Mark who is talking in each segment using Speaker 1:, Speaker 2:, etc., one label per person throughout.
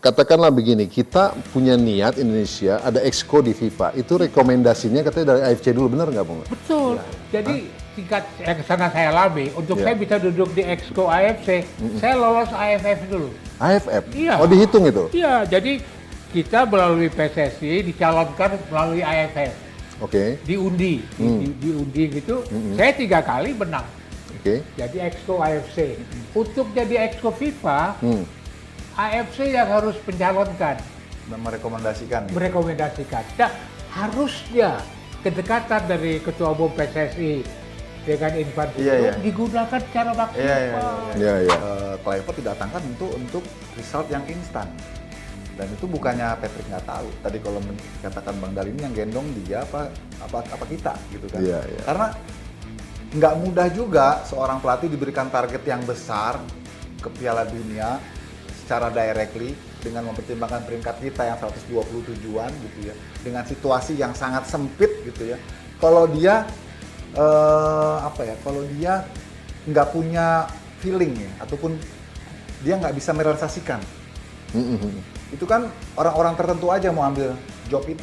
Speaker 1: katakanlah begini, kita punya niat Indonesia ada exco di FIFA, itu rekomendasinya katanya dari AFC dulu, benar nggak Bung?
Speaker 2: Betul. Jadi tingkat yang kesana saya alami, untuk
Speaker 1: Iya.
Speaker 2: saya bisa duduk di exco AFC, saya lolos AFF dulu.
Speaker 1: AFF?
Speaker 2: Iya.
Speaker 1: Oh, dihitung itu?
Speaker 2: Iya, jadi kita melalui PSSI dicalonkan melalui AFF.
Speaker 1: Oke.
Speaker 2: Diundi, diundi gitu. Saya 3 kali menang.
Speaker 1: Oke.
Speaker 2: Jadi exco AFC. Untuk jadi exco FIFA, AFC yang harus mencalonkan,
Speaker 3: Dan merekomendasikan.
Speaker 2: merekomendasikan. Nah, harusnya kedekatan dari Ketua Umum PSSI dengan Infantino
Speaker 3: Iya.
Speaker 2: digunakan secara maksimal.
Speaker 1: Iya, iya.
Speaker 3: Kluivert didatangkan untuk result yang instan. Dan itu bukannya Patrick nggak tahu. Tadi kalau katakan Bang Dal ini yang gendong dia apa kita gitu kan.
Speaker 1: Iya, iya.
Speaker 3: Karena nggak mudah juga seorang pelatih diberikan target yang besar ke Piala Dunia secara directly dengan mempertimbangkan peringkat kita yang 127-an gitu ya. Dengan situasi yang sangat sempit gitu ya. Kalau dia kalau dia nggak punya feeling ya, ataupun dia nggak bisa merealisasikan, itu kan orang-orang tertentu aja mau ambil job itu.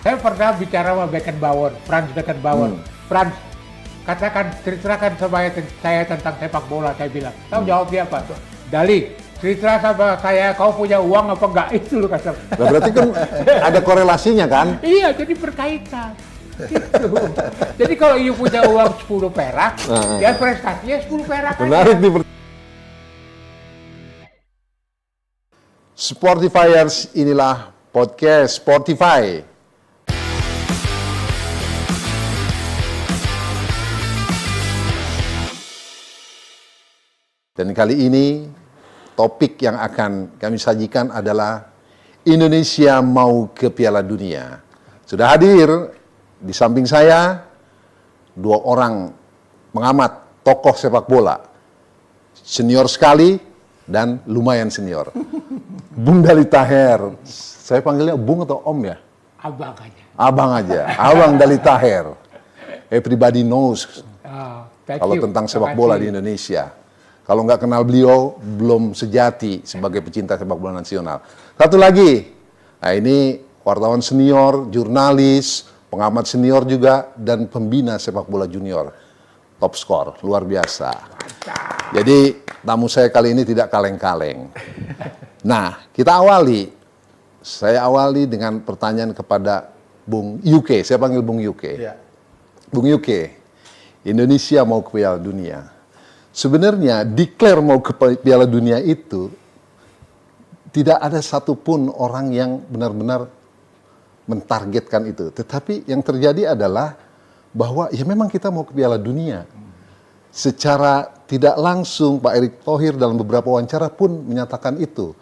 Speaker 2: Saya pernah bicara sama Beckenbauer, Franz Beckenbauer. Franz, ceritakan sama saya tentang sepak bola, saya bilang. Tahu jawab dia apa? Dali, cerita sama saya, kau punya uang apa enggak? Itu loh kata.
Speaker 1: Nah, berarti kan ada korelasinya kan?
Speaker 2: Iya, jadi berkaitan. Gitu. Jadi kalau you punya uang 10 perak, ya prestasinya 10 perak
Speaker 1: Menarik
Speaker 2: aja.
Speaker 1: nih. Sportifiers, inilah podcast Sportify. Dan kali ini topik yang akan kami sajikan adalah Indonesia mau ke Piala Dunia. Sudah hadir di samping saya 2 orang pengamat tokoh sepak bola. Senior sekali dan lumayan senior. Bung Dali Taher. Saya panggilnya Bung atau Om ya?
Speaker 2: Abang aja.
Speaker 1: Abang aja. Abang Dali Taher. Everybody knows
Speaker 2: Thank
Speaker 1: kalau
Speaker 2: you.
Speaker 1: tentang sepak
Speaker 2: Terima
Speaker 1: bola
Speaker 2: kasih.
Speaker 1: di Indonesia. Kalau nggak kenal beliau, belum sejati sebagai pecinta sepak bola nasional. Satu lagi, nah ini wartawan senior, jurnalis, pengamat senior juga, dan pembina sepak bola junior. Top skor, luar biasa. Jadi tamu saya kali ini tidak kaleng-kaleng. Nah, kita awali. Saya awali dengan pertanyaan kepada Bung UK. Saya panggil Bung UK.
Speaker 3: Iya.
Speaker 1: Bung UK, Indonesia mau ke Piala Dunia. Sebenarnya declare mau ke Piala Dunia itu tidak ada satupun orang yang benar-benar mentargetkan itu. Tetapi yang terjadi adalah bahwa ya memang kita mau ke Piala Dunia. Secara tidak langsung Pak Erick Thohir dalam beberapa wawancara pun menyatakan itu.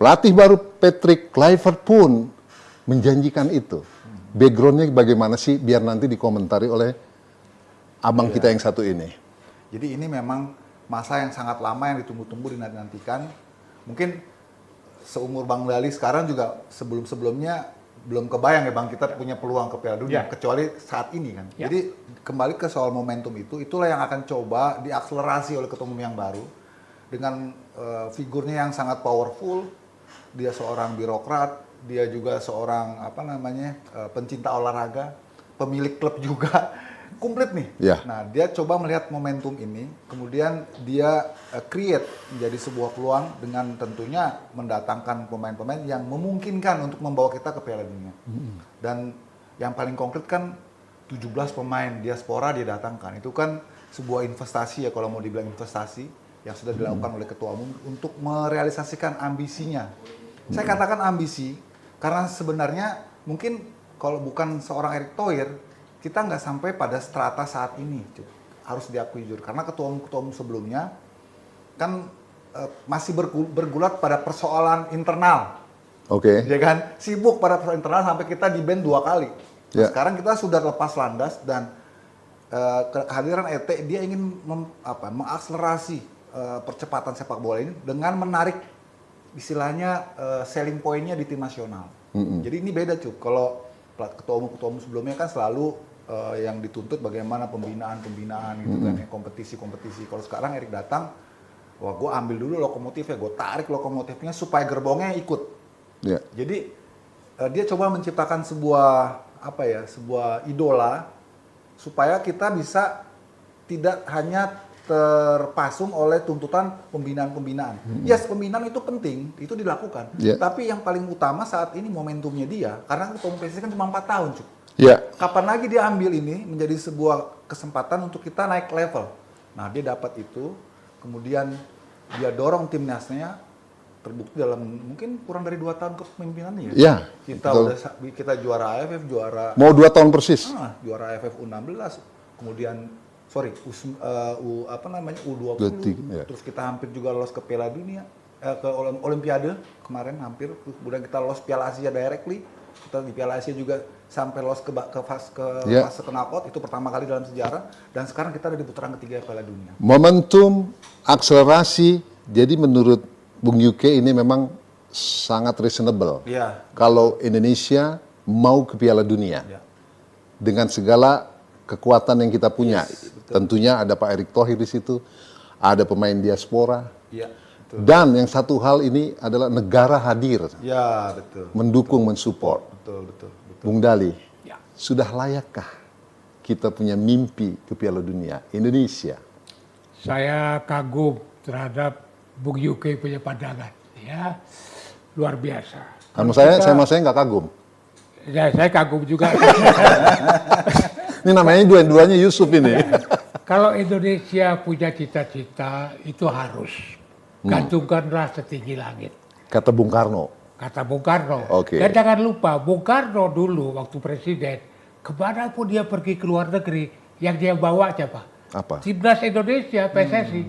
Speaker 1: Pelatih baru Patrick Kluivert pun menjanjikan itu. Backgroundnya bagaimana sih biar nanti dikomentari oleh abang kita yang satu ini.
Speaker 3: Jadi ini memang masa yang sangat lama yang ditunggu-tunggu dinantikan. Mungkin seumur Bang Dali sekarang juga sebelum-sebelumnya belum kebayang ya Bang kita punya peluang ke Piala Dunia, kecuali saat ini kan. Jadi kembali ke soal momentum itu, itulah yang akan coba diakselerasi oleh ketua umum yang baru dengan figurnya yang sangat powerful. Dia seorang birokrat, dia juga seorang pencinta olahraga, pemilik klub juga. Komplit nih.
Speaker 1: Ya.
Speaker 3: Nah, dia coba melihat momentum ini, kemudian dia create menjadi sebuah peluang dengan tentunya mendatangkan pemain-pemain yang memungkinkan untuk membawa kita ke Piala Dunia. Dan yang paling konkret kan 17 pemain diaspora dia datangkan. Itu kan sebuah investasi ya kalau mau dibilang investasi yang sudah dilakukan oleh ketua umum untuk merealisasikan ambisinya. Saya katakan ambisi karena sebenarnya mungkin kalau bukan seorang Erick Thohir kita nggak sampai pada strata saat ini, harus diakui jujur. Karena ketua umum sebelumnya kan masih bergulat pada persoalan internal.
Speaker 1: Oke.
Speaker 3: Ya kan, sibuk pada persoalan internal sampai kita di ban 2 kali.
Speaker 1: Ya.
Speaker 3: Sekarang kita sudah lepas landas dan kehadiran ET dia ingin mengakselerasi percepatan sepak bola ini dengan menarik istilahnya selling point-nya di tim nasional. Jadi ini beda cuy. Kalau ketua umum sebelumnya kan selalu yang dituntut bagaimana pembinaan gitu kan ya, kompetisi. Kalau sekarang Erick datang Wah, gue ambil dulu lokomotifnya, gue tarik lokomotifnya supaya gerbongnya ikut.
Speaker 1: Ya.
Speaker 3: Jadi dia coba menciptakan sebuah idola supaya kita bisa tidak hanya terpasung oleh tuntutan pembinaan-pembinaan. Yes, pembinaan itu penting, itu dilakukan.
Speaker 1: Yeah.
Speaker 3: Tapi yang paling utama saat ini momentumnya dia, karena ketua umum PSSI kan cuma 4 tahun, Cuk.
Speaker 1: Ya.
Speaker 3: Kapan lagi dia ambil ini menjadi sebuah kesempatan untuk kita naik level. Nah, dia dapat itu, kemudian dia dorong timnasnya, terbukti dalam mungkin kurang dari 2 tahun kepemimpinannya.
Speaker 1: Ya,
Speaker 3: Kita
Speaker 1: betul.
Speaker 3: kita juara AFF, juara
Speaker 1: Mau 2 tahun persis.
Speaker 3: juara AFF U16, kemudian U20,
Speaker 1: Ya.
Speaker 3: terus kita hampir juga lolos ke Piala Dunia, ke Olimpiade kemarin hampir, kemudian kita lolos Piala Asia directly, kita di Piala Asia juga sampai lolos ke fase knockout, itu pertama kali dalam sejarah, dan sekarang kita ada di putaran ketiga Piala Dunia.
Speaker 1: Momentum, akselerasi, jadi menurut Bung Yuke ini memang sangat reasonable.
Speaker 3: Iya.
Speaker 1: Kalau Indonesia mau ke Piala Dunia,
Speaker 3: Ya.
Speaker 1: dengan segala kekuatan yang kita punya, tentunya ada Pak Erick Thohir di situ, ada pemain diaspora,
Speaker 3: Iya, betul.
Speaker 1: dan yang satu hal ini adalah negara hadir,
Speaker 3: Ya, betul.
Speaker 1: mendukung, mensupport.
Speaker 3: Betul.
Speaker 1: Bung Dali,
Speaker 2: Ya.
Speaker 1: sudah layakkah kita punya mimpi ke Piala Dunia Indonesia?
Speaker 2: Saya kagum terhadap Bung Yuke punya pandangan, ya luar biasa.
Speaker 1: Karena
Speaker 2: Kita-
Speaker 1: saya nggak kagum.
Speaker 2: Ya, saya kagum juga.
Speaker 1: Ini namanya dua-duanya Yusuf ini.
Speaker 2: Kalau Indonesia punya cita-cita, itu harus gantungkanlah setinggi langit,
Speaker 1: Kata Bung Karno.
Speaker 2: kata Bung Karno.
Speaker 1: Oke.
Speaker 2: Dan jangan lupa, Bung Karno dulu waktu presiden, kemana pun dia pergi ke luar negeri, yang dia bawa siapa?
Speaker 1: Apa?
Speaker 2: Timnas Indonesia, PSSI.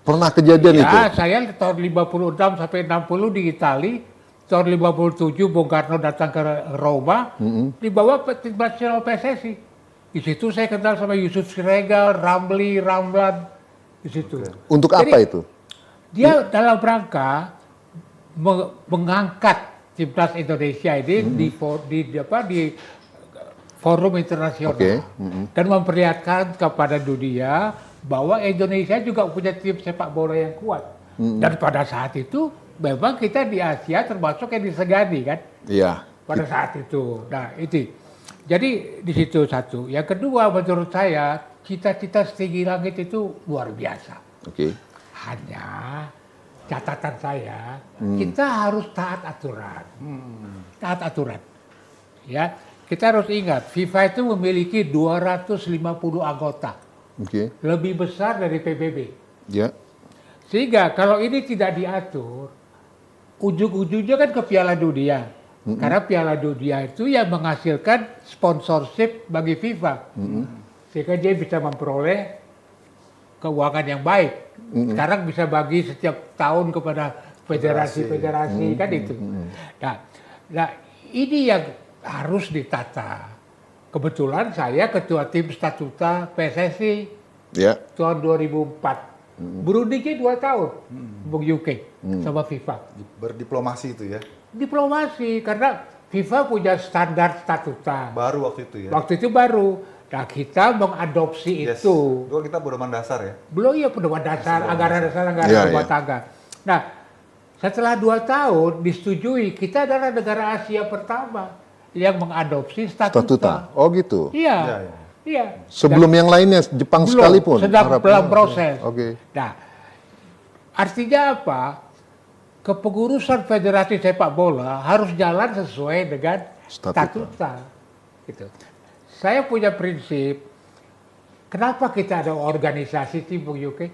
Speaker 1: Pernah kejadian itu?
Speaker 2: Ya, saya tahun 56 sampai 60 di Itali. Tahun 57 Bung Karno datang ke Roma, dibawa tim nasional PSSI. Di situ saya kenal sama Yusuf Siregar, Ramlan, di situ.
Speaker 1: Untuk
Speaker 2: Jadi,
Speaker 1: apa itu?
Speaker 2: Dia dalam rangka mengangkat timnas Indonesia ini di forum internasional
Speaker 1: Oke,
Speaker 2: dan memperlihatkan kepada dunia bahwa Indonesia juga punya tim sepak bola yang kuat. Dan pada saat itu memang kita di Asia termasuk yang disegani kan
Speaker 1: Iya.
Speaker 2: pada saat itu. Nah itu. Jadi di situ satu. Yang kedua menurut saya cita-cita setinggi langit itu luar biasa.
Speaker 1: Oke.
Speaker 2: Hanya catatan saya kita harus taat aturan. Taat aturan. Ya, kita harus ingat FIFA itu memiliki 250 anggota.
Speaker 1: Oke.
Speaker 2: Lebih besar dari PBB.
Speaker 1: Ya.
Speaker 2: Sehingga kalau ini tidak diatur, ujung-ujungnya kan ke Piala Dunia. Karena Piala Dunia itu yang menghasilkan sponsorship bagi FIFA. Sehingga dia bisa memperoleh keuangan yang baik. Sekarang bisa bagi setiap tahun kepada federasi-federasi kan itu. Nah, ini yang harus ditata. Kebetulan saya ketua tim statuta PSSI
Speaker 1: Ya.
Speaker 2: tahun 2004. Berundingnya 2 tahun, Bung Yuke sama FIFA.
Speaker 3: Berdiplomasi itu ya.
Speaker 2: Diplomasi karena FIFA punya standar statuta.
Speaker 3: Baru waktu itu ya.
Speaker 2: Waktu itu baru. Nah kita mengadopsi
Speaker 3: Yes.
Speaker 2: itu.
Speaker 3: Itu kita pedoman dasar ya.
Speaker 2: Belum ya pedoman dasar, anggaran
Speaker 1: Ya,
Speaker 2: rumah
Speaker 1: ya.
Speaker 2: tangga. Nah setelah 2 tahun disetujui, kita adalah negara Asia pertama yang mengadopsi statuta.
Speaker 1: Statuta. Oh gitu.
Speaker 2: Iya,
Speaker 3: Iya, iya.
Speaker 2: iya.
Speaker 1: Sebelum yang lainnya Jepang
Speaker 2: Belum,
Speaker 1: sekalipun.
Speaker 2: sedang
Speaker 1: Arab.
Speaker 2: dalam proses.
Speaker 1: Oke.
Speaker 2: Nah, artinya apa? Kepengurusan Federasi Sepak Bola harus jalan sesuai dengan
Speaker 1: Statuta.
Speaker 2: statuta. Gitu. Saya punya prinsip, kenapa kita ada organisasi tim Bung Yuke?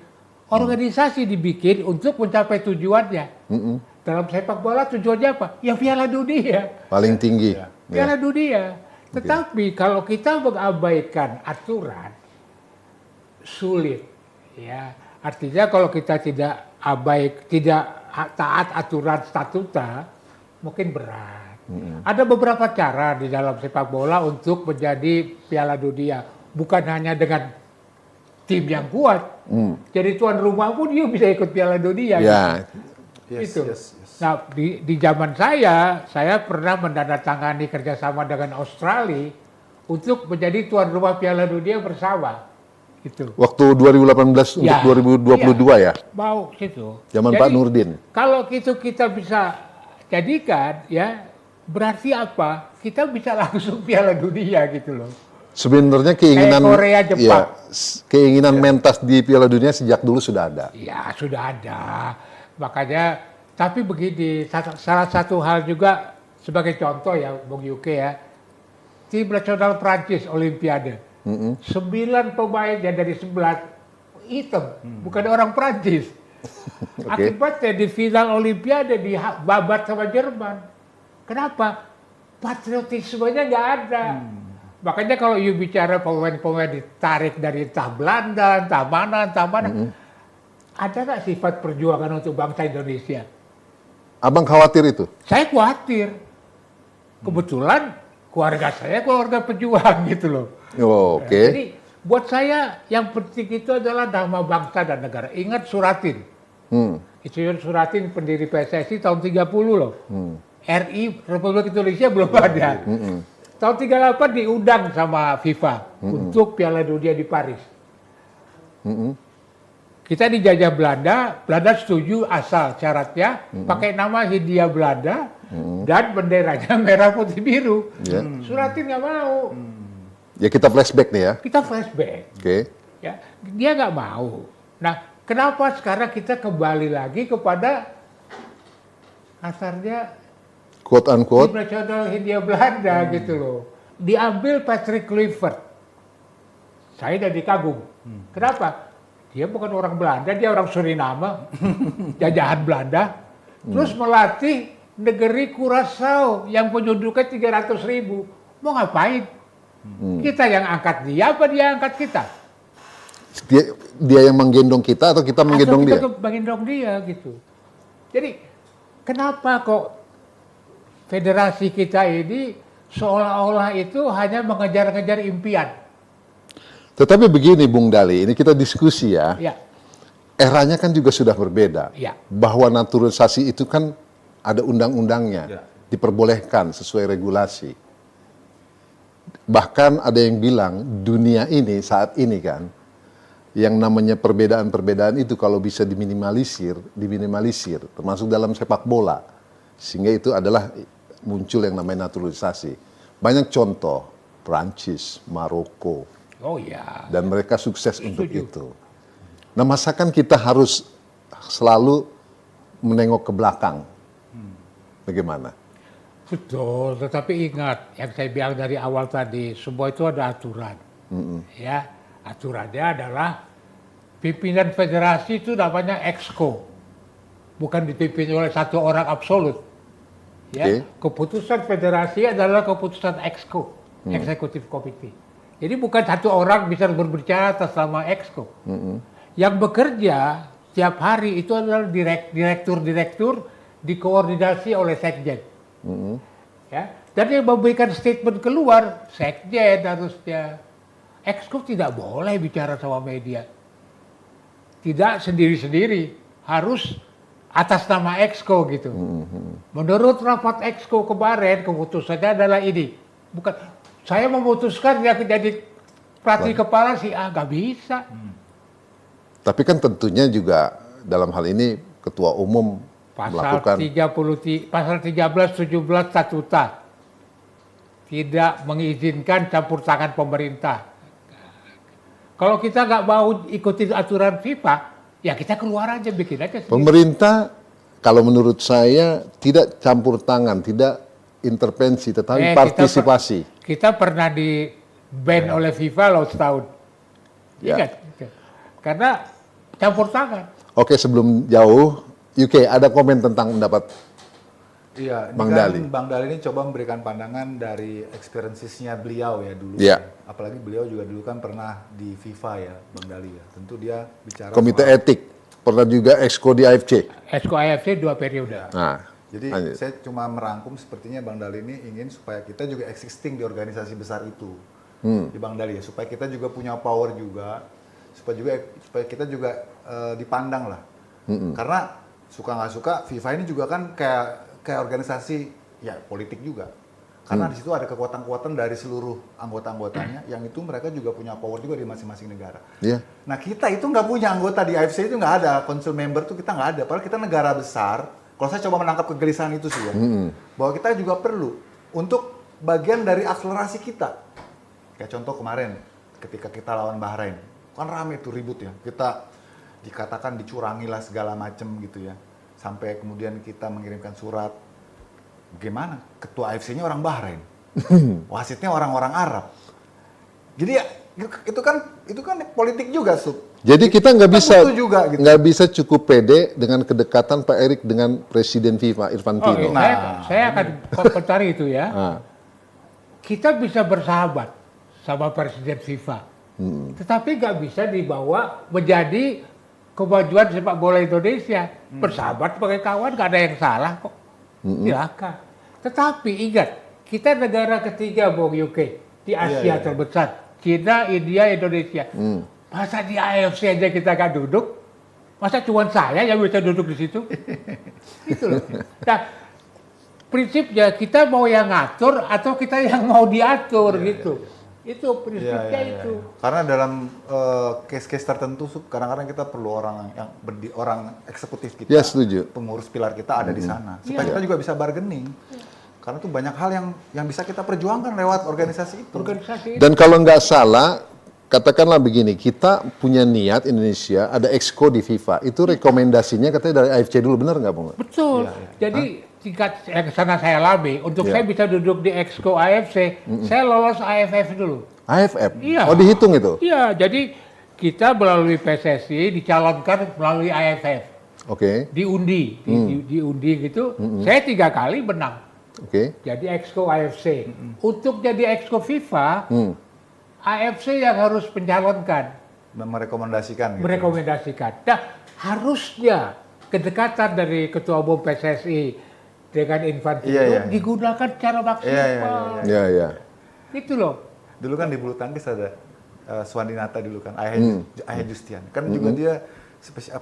Speaker 2: Organisasi dibikin untuk mencapai tujuannya. Dalam sepak bola tujuannya apa? Ya Piala Dunia.
Speaker 1: Paling tinggi. Ya.
Speaker 2: Piala Dunia. Tetapi kalau kita mengabaikan aturan, sulit. Ya, artinya kalau kita tidak taat aturan statuta, mungkin berat. Ada beberapa cara di dalam sepak bola untuk menjadi Piala Dunia. Bukan hanya dengan tim yang kuat. Jadi tuan rumah pun dia bisa ikut Piala Dunia.
Speaker 1: Ya.
Speaker 3: Yes,
Speaker 2: Itu.
Speaker 3: yes, yes.
Speaker 2: Nah, di zaman saya pernah menandatangani kerjasama dengan Australia untuk menjadi tuan rumah Piala Dunia bersama. Gitu.
Speaker 1: Waktu 2018 untuk 2022 ya?
Speaker 2: Mau situ.
Speaker 1: Zaman
Speaker 2: Jadi,
Speaker 1: Pak Nurdin.
Speaker 2: Kalau itu kita bisa jadikan, ya berarti apa? Kita bisa langsung Piala Dunia gitu loh.
Speaker 1: Sebenarnya keinginan
Speaker 2: Kayak Korea, Jepang.
Speaker 1: ya, keinginan mentas di Piala Dunia sejak dulu sudah ada.
Speaker 2: Ya sudah ada. Makanya, tapi begini, salah satu hal juga sebagai contoh ya, Bung Yuke ya, tim nasional Prancis Olimpiade, 9 pemainnya dari 11 hitam, bukan orang Prancis.
Speaker 1: Oke.
Speaker 2: Akibatnya di final Olimpiade babat sama Jerman. Kenapa? Patriotismenya nggak ada. Makanya kalau you bicara pemain-pemain ditarik dari entah Belanda, entah mana, ada nggak sifat perjuangan untuk bangsa Indonesia?
Speaker 1: Abang khawatir itu?
Speaker 2: Saya khawatir. Kebetulan keluarga saya keluarga pejuang gitu loh.
Speaker 1: Oh, oke.
Speaker 2: Jadi buat saya yang penting itu adalah nama bangsa dan negara. Ingat Suratin. Insinyur Suratin pendiri PSSI tahun 30 loh. RI Republik Indonesia belum ada. Tahun 38 diundang sama FIFA untuk Piala Dunia di Paris. Kita dijajah Belanda, Belanda setuju asal syaratnya pakai nama Hindia Belanda dan benderanya merah putih biru.
Speaker 1: Ya.
Speaker 2: Suratin nggak mau.
Speaker 1: Ya kita flashback nih ya.
Speaker 2: Kita flashback.
Speaker 1: Oke.
Speaker 2: Ya, dia nggak mau. Nah, kenapa sekarang kita kembali lagi kepada kasarnya
Speaker 1: Quote
Speaker 2: tim
Speaker 1: unquote.
Speaker 2: nasional Hindia Belanda gitu loh. Diambil Patrick Kluivert. Saya jadi kagum. Kenapa? Dia bukan orang Belanda, dia orang Suriname, jajahan Belanda. Terus melatih negeri Curaçao yang penduduknya 300.000. Mau ngapain? Kita yang angkat dia, apa dia angkat kita?
Speaker 1: Dia yang menggendong kita atau kita menggendong dia?
Speaker 2: Atau kita menggendong dia gitu. Jadi kenapa kok federasi kita ini seolah-olah itu hanya mengejar-ngejar impian?
Speaker 1: Tetapi begini Bung Dali, ini kita diskusi ya.
Speaker 2: Ya,
Speaker 1: Eranya kan juga sudah berbeda.
Speaker 2: ya.
Speaker 1: Bahwa naturalisasi itu kan ada undang-undangnya.
Speaker 3: Ya.
Speaker 1: Diperbolehkan sesuai regulasi. Bahkan ada yang bilang dunia ini saat ini kan, yang namanya perbedaan-perbedaan itu kalau bisa diminimalisir, termasuk dalam sepak bola. Sehingga itu adalah muncul yang namanya naturalisasi. Banyak contoh, Prancis, Maroko,
Speaker 2: Oh ya.
Speaker 1: dan mereka sukses untuk
Speaker 2: Setuju.
Speaker 1: itu. Nah, masakan kita harus selalu menengok ke belakang? Bagaimana?
Speaker 2: Betul, tetapi ingat yang saya bilang dari awal tadi, semua itu ada aturan. Ya, aturannya adalah pimpinan federasi itu namanya exco, bukan dipimpin oleh satu orang absolut. Ya, keputusan federasi adalah keputusan exco, executive committee. Jadi bukan satu orang bisa berbicara atas nama exco. Yang bekerja tiap hari itu adalah direktur-direktur dikoordinasi oleh sekjen. Ya, dan yang memberikan statement keluar sekjen harusnya. Exco tidak boleh bicara sama media. Tidak sendiri-sendiri, harus atas nama Exco gitu. Menurut rapat Exco kemarin keputusannya adalah ini. Bukan saya memutuskan dia jadi pelatih kepala sih, nggak bisa.
Speaker 1: Tapi kan tentunya juga dalam hal ini ketua umum
Speaker 2: Pasal
Speaker 1: melakukan
Speaker 2: 13, 17 statuta tidak mengizinkan campur tangan pemerintah. Kalau kita nggak mau ikuti aturan FIFA, ya kita keluar aja, bikin aja sendiri.
Speaker 1: pemerintah. Kalau menurut saya tidak campur tangan, tidak intervensi, tetapi partisipasi.
Speaker 2: Kita pernah di ban oleh FIFA loh setahun.
Speaker 1: Ya.
Speaker 2: Ingat? Karena campur tangan.
Speaker 1: Oke, sebelum jauh, UK ada komen tentang pendapat
Speaker 3: Iya, ini
Speaker 1: Bang
Speaker 3: kan
Speaker 1: Dali.
Speaker 3: Bang Dali ini coba memberikan pandangan dari experiences-nya beliau ya dulu.
Speaker 1: Iya.
Speaker 3: Apalagi beliau juga dulu kan pernah di FIFA ya, Bang Dali ya. Tentu dia bicara
Speaker 1: komite
Speaker 3: soal-
Speaker 1: etik, pernah juga exco di AFC.
Speaker 2: Exco AFC 2 periode.
Speaker 1: Nah,
Speaker 3: Jadi
Speaker 1: lanjut.
Speaker 3: saya cuma merangkum sepertinya Bang Dali ini ingin supaya kita juga existing di organisasi besar itu. Di Bang Dali ya, supaya kita juga punya power juga, supaya kita juga dipandang lah. Karena suka nggak suka FIFA ini juga kan kayak organisasi ya politik juga. Karena di situ ada kekuatan-kekuatan dari seluruh anggota-anggotanya, yang itu mereka juga punya power juga di masing-masing negara.
Speaker 1: Iya.
Speaker 3: Nah kita itu nggak punya anggota di AFC, itu nggak ada, council member tuh kita nggak ada. Padahal kita negara besar. Kalau saya coba menangkap kegelisahan itu sih ya, bahwa kita juga perlu untuk bagian dari akselerasi kita. Kayak contoh kemarin, ketika kita lawan Bahrain, kan rame tuh ribut ya. Kita dikatakan dicurangi lah segala macem gitu ya. Sampai kemudian kita mengirimkan surat. Gimana? Ketua AFC-nya orang Bahrain, wasitnya orang-orang Arab. Jadi ya, itu kan politik juga, Sub.
Speaker 1: Jadi kita nggak bisa
Speaker 3: butuh juga, gitu.
Speaker 1: nggak bisa cukup pede dengan kedekatan Pak Erik dengan Presiden FIFA Infantino.
Speaker 2: Saya akan komentar itu ya.
Speaker 1: Ah.
Speaker 2: Kita bisa bersahabat sama Presiden FIFA, tetapi nggak bisa dibawa menjadi kemajuan sepak bola Indonesia. Bersahabat sebagai kawan, nggak ada yang salah kok. Silakan. Tetapi ingat, kita negara ketiga, Bung UK, di Asia terbesar. Cina, India, Indonesia. Masa di AFC aja kita nggak duduk? Masa cuma saya yang bisa duduk di situ? Gitu loh. Nah, prinsipnya kita mau yang ngatur atau kita yang mau diatur gitu. Itu prinsipnya itu.
Speaker 3: Karena dalam case-case tertentu, kadang-kadang kita perlu orang yang orang eksekutif kita,
Speaker 1: Ya, setuju.
Speaker 3: pengurus pilar kita ada di sana, supaya kita juga bisa bargaining. Karena tuh banyak hal yang bisa kita perjuangkan lewat organisasi itu.
Speaker 1: Dan kalau nggak salah, katakanlah begini, kita punya niat Indonesia ada exco di FIFA, itu rekomendasinya katanya dari AFC dulu, benar nggak Bung?
Speaker 2: Betul. Jadi tingkat yang sana saya alami, untuk saya bisa duduk di Exco AFC, saya lolos AFF dulu.
Speaker 1: AFF?
Speaker 2: Iya.
Speaker 1: Oh, dihitung itu?
Speaker 2: Iya, jadi kita melalui PSSI dicalonkan melalui AFF.
Speaker 1: Oke.
Speaker 2: Diundi, diundi gitu. Saya 3 kali menang.
Speaker 1: Oke.
Speaker 2: Jadi Exco AFC. Untuk jadi Exco FIFA, AFC yang harus mencalonkan,
Speaker 3: Merekomendasikan. Gitu.
Speaker 2: merekomendasikan. Nah, harusnya kedekatan dari Ketua Umum PSSI dengan Infantino digunakan secara maksimal.
Speaker 1: Iya, iya.
Speaker 2: Itu loh.
Speaker 3: Dulu kan di bulu tangkis ada Swandinata dulu kan, Ayah Justian. Kan juga dia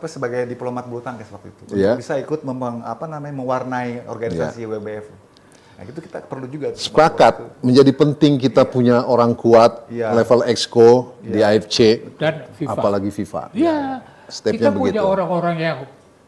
Speaker 3: sebagai diplomat bulu tangkis waktu itu.
Speaker 1: Iya.
Speaker 3: Bisa ikut mewarnai organisasi WBF. Nah, itu kita perlu juga.
Speaker 1: Sepakat, menjadi penting kita punya orang kuat level exco di AFC
Speaker 2: Dan FIFA.
Speaker 1: apalagi FIFA.
Speaker 2: Iya.
Speaker 1: Stepnya
Speaker 2: Kita punya
Speaker 1: begitu.
Speaker 2: orang-orang yang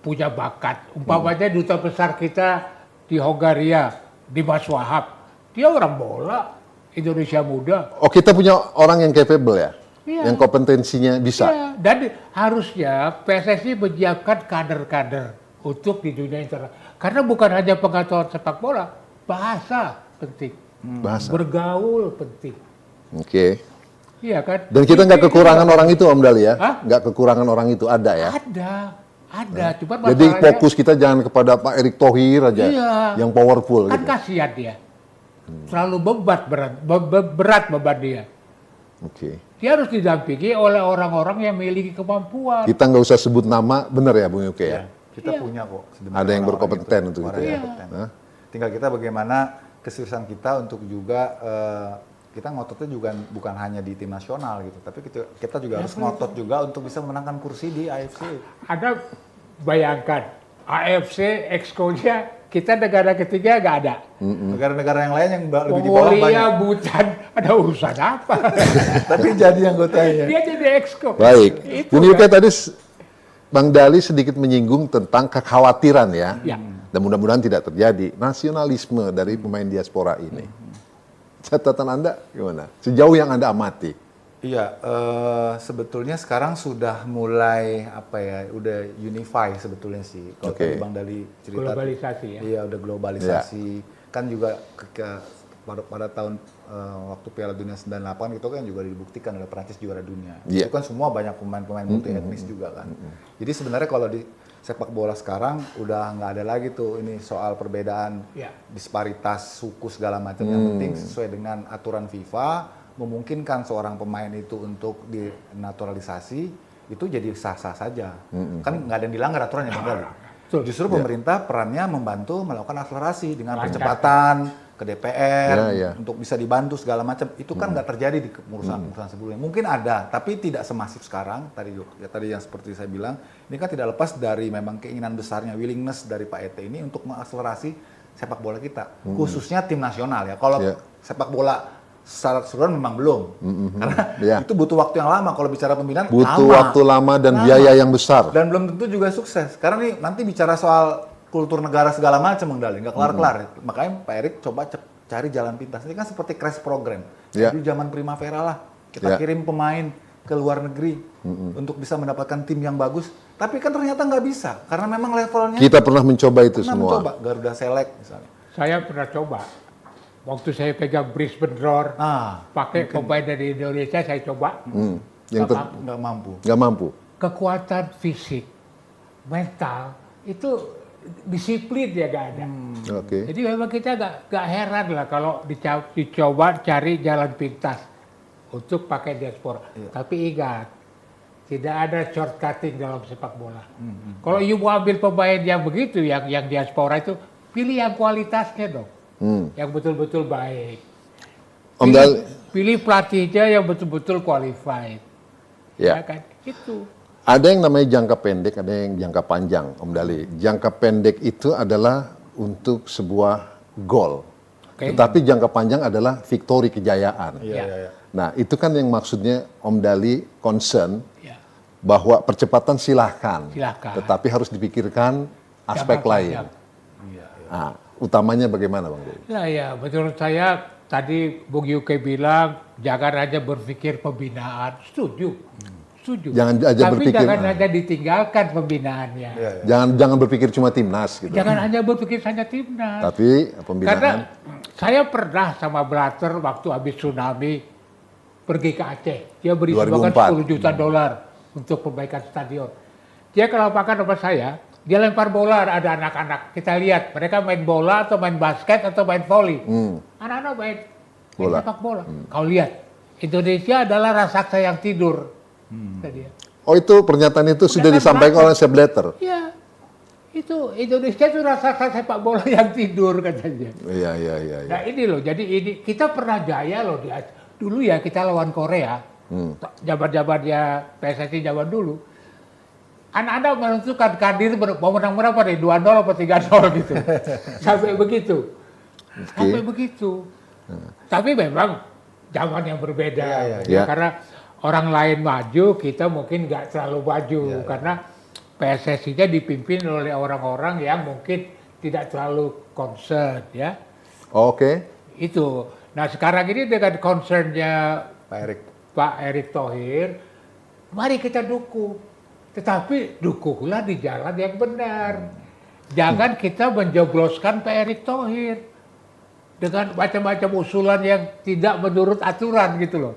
Speaker 2: punya bakat. Umpamanya duta besar kita di Hongaria, Dimas Wahab. Dia orang bola, Indonesia muda.
Speaker 1: Oh, kita punya orang yang capable ya?
Speaker 2: Iya.
Speaker 1: Yang kompetensinya bisa?
Speaker 2: Iya. Dan harusnya PSSI menyiapkan kader-kader untuk di dunia internasional. Karena bukan hanya pengetahuan sepak bola, bahasa penting.
Speaker 1: Bahasa.
Speaker 2: Bergaul penting.
Speaker 1: Oke.
Speaker 2: Iya kan?
Speaker 1: Dan kita nggak
Speaker 2: Itu
Speaker 1: kekurangan
Speaker 2: juga.
Speaker 1: orang itu Om Dali ya?
Speaker 2: Hah?
Speaker 1: Nggak kekurangan orang itu, ada ya?
Speaker 2: Ada. Cuma
Speaker 1: Jadi
Speaker 2: masalahnya,
Speaker 1: fokus kita jangan kepada Pak Erick Thohir aja,
Speaker 2: Iya.
Speaker 1: yang powerful
Speaker 2: kan
Speaker 1: gitu.
Speaker 2: kasihan dia. Terlalu berat beban dia.
Speaker 1: Oke.
Speaker 2: Dia harus didampingi oleh orang-orang yang memiliki kemampuan.
Speaker 1: Kita nggak usah sebut nama, benar ya Bung Yuke ya?
Speaker 3: Kita
Speaker 2: Iya.
Speaker 3: punya kok. sebenarnya
Speaker 1: Ada yang
Speaker 3: orang-orang
Speaker 1: berkompeten
Speaker 3: gitu.
Speaker 1: untuk itu
Speaker 3: Orang
Speaker 1: ya?
Speaker 3: yang kompeten.
Speaker 1: Hah?
Speaker 3: Tinggal kita bagaimana keseriusan kita untuk juga kita ngototnya juga bukan hanya di tim nasional gitu, tapi kita juga harus ngotot juga untuk bisa memenangkan kursi di AFC.
Speaker 2: Ada bayangkan AFC Exco-nya kita negara ketiga nggak ada.
Speaker 3: Negara-negara yang lain yang lebih di bawah
Speaker 2: Mongolia,
Speaker 3: banyak,
Speaker 2: Bhutan, ada urusan apa?
Speaker 3: tapi jadi anggotanya.
Speaker 2: Dia jadi Exco.
Speaker 1: Baik.
Speaker 2: Itu
Speaker 1: Bung Yuke
Speaker 2: kan.
Speaker 1: tadi Bang Dali sedikit menyinggung tentang kekhawatiran ya.
Speaker 2: Ya.
Speaker 1: Dan mudah-mudahan tidak terjadi. Nasionalisme dari pemain diaspora ini. Catatan Anda gimana? Sejauh yang Anda amati.
Speaker 3: Iya, sebetulnya sekarang sudah mulai udah unify sebetulnya sih. Kalau
Speaker 1: Oke.
Speaker 3: tadi Bang Dali cerita,
Speaker 2: Globalisasi ya.
Speaker 3: Iya, udah globalisasi. Kan juga pada tahun waktu Piala Dunia 98 itu kan juga dibuktikan oleh Prancis juara dunia.
Speaker 1: Iya.
Speaker 3: Itu kan semua banyak pemain-pemain multi etnis juga kan. Jadi sebenarnya kalau di sepak bola sekarang udah nggak ada lagi tuh ini soal perbedaan
Speaker 2: Iya.
Speaker 3: disparitas suku segala macam. Yang penting sesuai dengan aturan FIFA memungkinkan seorang pemain itu untuk dinaturalisasi itu jadi sah-sah saja. Kan nggak ada yang dilanggar aturannya Bang Dali.
Speaker 2: Betul.
Speaker 3: Justru pemerintah perannya membantu melakukan akselerasi dengan percepatan ke DPR untuk bisa dibantu segala macam. Itu kan nggak terjadi di pengurusan sebelumnya. Mungkin ada, tapi tidak semasif sekarang. Tadi yang seperti saya bilang, ini kan tidak lepas dari memang keinginan besarnya, willingness dari Pak ET ini untuk mengakselerasi sepak bola kita, khususnya tim nasional ya. Kalau
Speaker 1: Yeah.
Speaker 3: sepak bola secara keseluruhan memang belum, karena
Speaker 1: Yeah.
Speaker 3: itu butuh waktu yang lama. Kalau bicara pembinaan
Speaker 1: Butuh
Speaker 3: lama.
Speaker 1: waktu lama dan
Speaker 3: Lama.
Speaker 1: biaya yang besar.
Speaker 3: Dan belum tentu juga sukses. Karena nih nanti bicara soal kultur negara segala macam, Bang Dali, nggak kelar-kelar. Makanya Pak Erik coba cari jalan pintas. Ini kan seperti crash program.
Speaker 1: Ya.
Speaker 3: Dulu zaman Primavera lah, kita
Speaker 1: Ya.
Speaker 3: kirim pemain ke luar negeri untuk bisa mendapatkan tim yang bagus. Tapi kan ternyata nggak bisa, karena memang levelnya
Speaker 1: Kita pernah mencoba itu
Speaker 3: pernah
Speaker 1: semua.
Speaker 3: mencoba. Garuda Select misalnya.
Speaker 2: Saya pernah coba. Waktu saya pegang Brisbane Roar, pakai pemain dari Indonesia saya coba.
Speaker 1: Yang
Speaker 3: Nggak mampu.
Speaker 1: nggak mampu.
Speaker 2: Kekuatan fisik, mental, itu disiplin ya gak ada.
Speaker 1: Oke.
Speaker 2: Jadi memang kita gak heran lah kalau dicoba cari jalan pintas untuk pakai diaspora. Tapi ingat, tidak ada shortcutting dalam sepak bola. Kalau you mau ambil pemain yang begitu, yang diaspora itu, pilih yang kualitasnya dong. Yang betul-betul baik.
Speaker 1: Om Dali,
Speaker 2: Pilih pelatihnya yang betul-betul qualified.
Speaker 1: ya.
Speaker 2: kan? Itu.
Speaker 1: Ada yang namanya jangka pendek, ada yang jangka panjang, Om Dali. Jangka pendek itu adalah untuk sebuah goal.
Speaker 2: Oke.
Speaker 1: Tetapi jangka panjang adalah victory, kejayaan.
Speaker 2: Iya.
Speaker 1: Nah, itu kan yang maksudnya Om Dali concern
Speaker 2: Ya.
Speaker 1: bahwa percepatan silahkan.
Speaker 2: Silahkan.
Speaker 1: Tetapi harus dipikirkan aspek
Speaker 2: Jangka
Speaker 1: lain.
Speaker 2: panjang.
Speaker 1: Nah, utamanya bagaimana, Bang Dali?
Speaker 2: Ya, menurut saya tadi Bung Yuke bilang jangan hanya berpikir pembinaan. Setuju.
Speaker 1: Jangan aja
Speaker 2: Tapi
Speaker 1: berpikir,
Speaker 2: jangan hanya ditinggalkan pembinaannya.
Speaker 1: jangan berpikir cuma timnas gitu.
Speaker 2: Jangan hanya berpikir saja timnas.
Speaker 1: Tapi
Speaker 2: Karena
Speaker 1: pembinaan.
Speaker 2: saya pernah sama Blatter waktu habis tsunami pergi ke Aceh. Dia beri sumbangan
Speaker 1: 2004.
Speaker 2: $10 juta untuk perbaikan stadion. Dia ke lapangan sama saya, dia lempar bola, ada anak-anak. Kita lihat mereka main bola atau main basket atau main volley. Anak-anak main
Speaker 1: Bola.
Speaker 2: sepak bola. Kau lihat, Indonesia adalah raksasa yang tidur. Kata dia.
Speaker 1: Oh, itu pernyataan itu sudah
Speaker 2: Udah
Speaker 1: disampaikan oleh Sepp Blatter.
Speaker 2: Ya, itu Indonesia itu raksasa sepak bola yang tidur katanya.
Speaker 1: Iya.
Speaker 2: Nah ini loh, jadi ini kita pernah jaya loh dulu ya kita lawan Korea, jabat-jabatnya PSSI zaman dulu. Anak-anak menentukan Kadir mau menang berapa nih, 2-0 atau 3-0 gitu. Sampai begitu. Sampai begitu. Tapi memang zaman yang berbeda.
Speaker 1: Iya.
Speaker 2: Karena orang lain maju, kita mungkin nggak terlalu maju. Karena PSSI-nya dipimpin oleh orang-orang yang mungkin tidak terlalu concern ya.
Speaker 1: Oke.
Speaker 2: Itu. Nah sekarang ini dengan concernnya
Speaker 3: Pak Erik.
Speaker 2: Pak Erick Thohir, mari kita dukung. Tetapi dukunglah di jalan yang benar. Jangan kita menjebloskan Pak Erick Thohir dengan macam-macam usulan yang tidak menurut aturan gitu loh.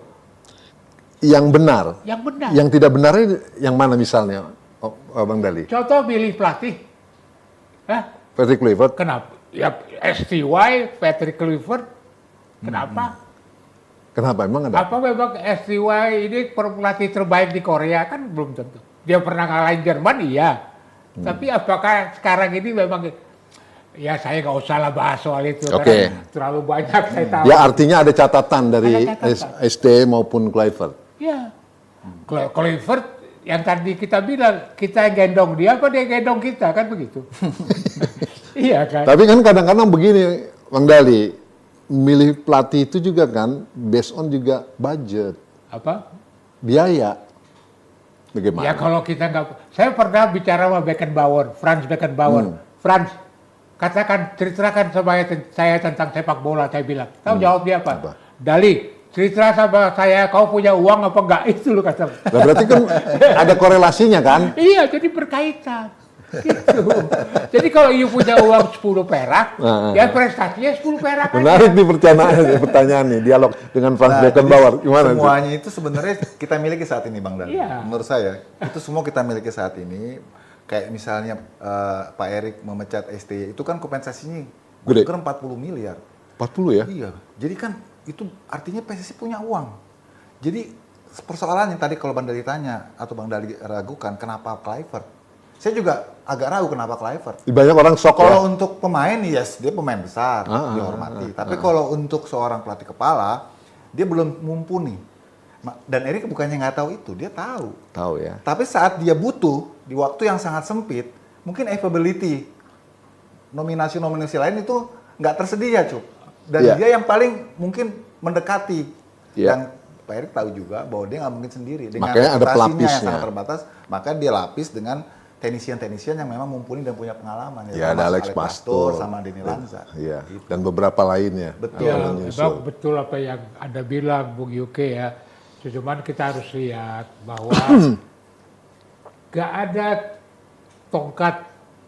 Speaker 1: Yang benar.
Speaker 2: Yang benar.
Speaker 1: Yang tidak benar yang mana misalnya, Bang Dali?
Speaker 2: Contoh pilih pelatih. Hah?
Speaker 1: Patrick Kluivert.
Speaker 2: Kenapa? Ya STY, Patrick Kluivert. Kenapa?
Speaker 1: Kenapa? Emang ada?
Speaker 2: Apa memang STY ini pelatih terbaik di Korea? Kan belum tentu. Dia pernah ngalahin Jerman, iya. Tapi apakah sekarang ini memang... Ya saya nggak usah lah bahas soal itu.
Speaker 1: Oke.
Speaker 2: Karena terlalu banyak saya tahu.
Speaker 1: Ya artinya ada catatan dari
Speaker 2: Ada catatan.
Speaker 1: ST maupun Kluivert.
Speaker 2: Ya. Kluivert yang tadi kita bilang, kita yang gendong dia apa dia yang gendong kita, kan begitu. Iya kan?
Speaker 1: Tapi kan kadang-kadang begini, Bang Dali, milih pelatih itu juga kan based on juga budget,
Speaker 2: Apa?
Speaker 1: biaya. Bagaimana?
Speaker 2: Ya kalau kita nggak... Saya pernah bicara sama Beckenbauer, Franz Beckenbauer. Franz, katakan, ceritakan sama saya tentang sepak bola, saya bilang. Tahu jawab dia apa? Dali, cerita sama saya, kau punya uang apa enggak? Itu loh kata.
Speaker 1: Nah, berarti kan ada korelasinya kan?
Speaker 2: Iya, jadi berkaitan. Gitu. Jadi kalau you punya uang 10 perak, ya prestasinya 10 perak aja.
Speaker 1: Menarik nih pertanyaan nih, dialog dengan Franz Beckenbauer. Gimana sih?
Speaker 3: Semuanya itu sebenarnya kita miliki saat ini, Bang Dali.
Speaker 2: Iya.
Speaker 3: Menurut saya, itu semua kita miliki saat ini. Kayak misalnya Pak Erik memecat STY, itu kan kompensasinya
Speaker 1: Gede.
Speaker 3: 40 miliar.
Speaker 1: 40 ya?
Speaker 3: Iya, jadi kan itu artinya PSSI punya uang. Jadi persoalannya tadi kalau Bang Dali tanya, atau Bang Dali ragukan, kenapa Kluivert? Saya juga agak ragu kenapa Kluivert.
Speaker 1: Banyak orang sok
Speaker 3: Kalau
Speaker 1: ya?
Speaker 3: untuk pemain, yes, dia pemain besar, dihormati. Tapi kalau untuk seorang pelatih kepala, dia belum mumpuni. Dan Erik bukannya nggak tahu itu, dia tahu.
Speaker 1: Tahu ya.
Speaker 3: Tapi saat dia butuh, di waktu yang sangat sempit, mungkin availability nominasi-nominasi lain itu nggak tersedia, Cuk. Dan
Speaker 1: Iya.
Speaker 3: dia yang paling mungkin mendekati.
Speaker 1: Iya.
Speaker 3: Dan Pak Erick tahu juga bahwa dia nggak mungkin sendiri. Dengan
Speaker 1: Makanya ada
Speaker 3: reputasinya yang
Speaker 1: pelapisnya.
Speaker 3: sangat terbatas, maka dia lapis dengan teknisian-teknisian yang memang mumpuni dan punya pengalaman.
Speaker 1: Ya, ada Alex
Speaker 3: Alex
Speaker 1: Pastor
Speaker 3: sama Denny Lanza.
Speaker 1: Iya.
Speaker 3: Gitu.
Speaker 1: Dan beberapa lainnya.
Speaker 3: Betul.
Speaker 2: Ya,
Speaker 1: yang menyusul.
Speaker 2: memang betul apa yang Anda bilang, Bung Yuke ya. Cuman kita harus lihat bahwa gak ada tongkat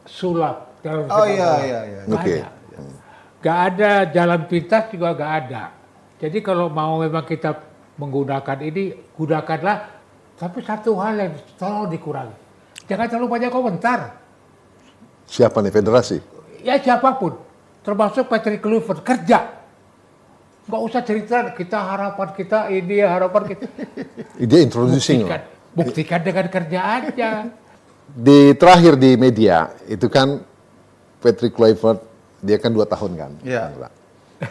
Speaker 2: sulap dalam
Speaker 3: Oh
Speaker 2: sepak
Speaker 3: iya,
Speaker 2: bola.
Speaker 3: iya, iya.
Speaker 2: Nggak
Speaker 1: Oke.
Speaker 2: ada. Gak ada jalan pintas juga gak ada. Jadi kalau mau memang kita menggunakan ini, gunakanlah. Tapi satu hal yang tolong dikurangi. Jangan terlalu banyak komentar.
Speaker 1: Siapa nih federasi?
Speaker 2: Ya siapapun, termasuk Patrick Kluivert, kerja. Nggak usah cerita kita harapan kita ini, harapan kita.
Speaker 1: Dia introducing.
Speaker 2: Buktikan, buktikan dengan kerja aja.
Speaker 1: Di terakhir di media itu kan Patrick Kluivert dia kan 2 tahun kan.
Speaker 3: Iya.